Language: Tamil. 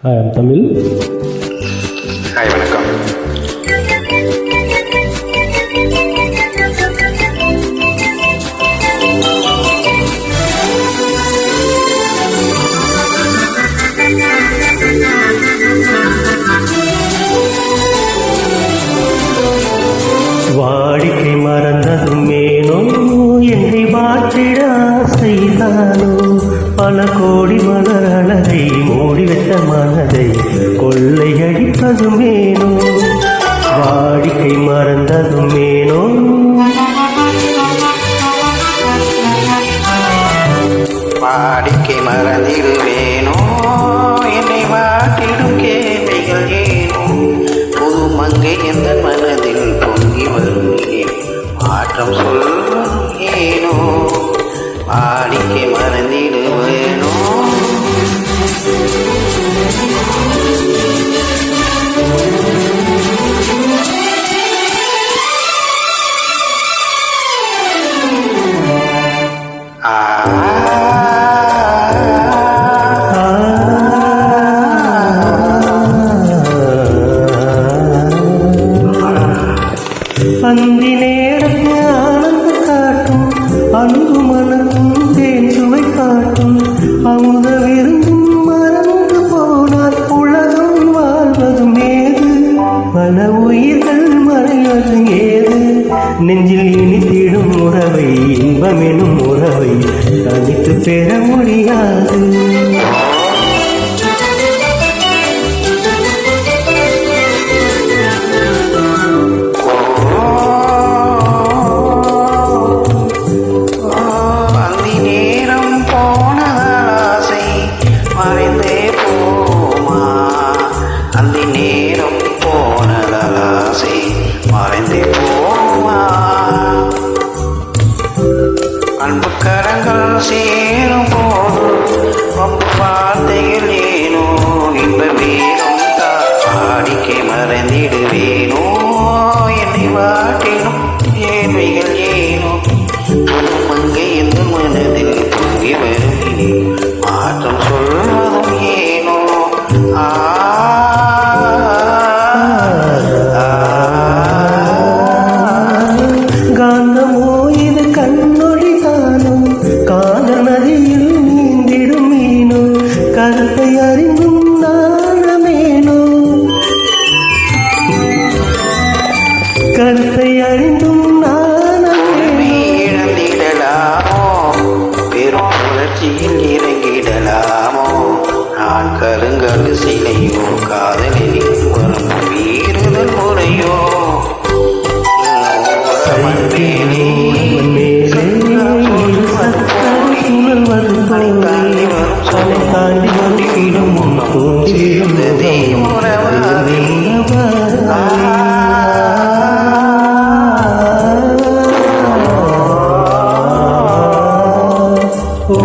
Hi, I'm Tamil. ஹாய் வணக்கம். வாடிக்கை மறந்ததும் ஏனோ என்னை மாற்றிட ஆசைதானோ பல கோடி மலர் அழகை மூடிவிட்ட மனதை கொள்ளையடிப்பதும் ஏனோ வாடிக்கை மறந்ததும் ஏனோ வாடிக்கை மறந்திடுவேனோ என்னை வாட்டிடும் கேள்விகள் ஏனோ புது மங்கை எந்த மனதில் பொங்கி வரும் மாற்றம் சொல்லும் ஏனோ வாடிக்கை மறந்திடுவேனோ அந்தி நேரத்து ஆனந்த காட்டும் அன்பு மனக்கும் தேன் சுவை காட்டும் அமுத விருந்தும் மறந்து போனால் உலகம் வாழ்வதும் ஏது பல உயிர்கள் மறைவது ஏது நெஞ்சில் இனித்திடும் உறவை இன்பமெனும் உறவை தனித்து பெற முடியாது அன்பு கரங்கள் சேரும் போது வார்த்தைகள் ஏனோ இன்ப வேணும் வாடிக்கை மறந்திடுவேனோ என்னை வாட்டினும் ஏழ்மைகள் ஏனோ மங்கை எந்த மனதில் பொங்கி வரும் மாற்றம் சொல்வதும் ஏனோ காந்தமோ இது கண்ணொழி தானும் காதல் நதியில் நீந்திடும் மீனோ கருத்தை அறிந்தும் நாணமேனோ கருத்தை அறிந்தும் நாணமே இழந்திடலாமோ பெரும் புரட்சியில் இறங்கிடலாமோ நான் கருங்கல் சிலையோ காதலில் வரும் வீறுதல் முறையோ தாண்டி வரும் ஓ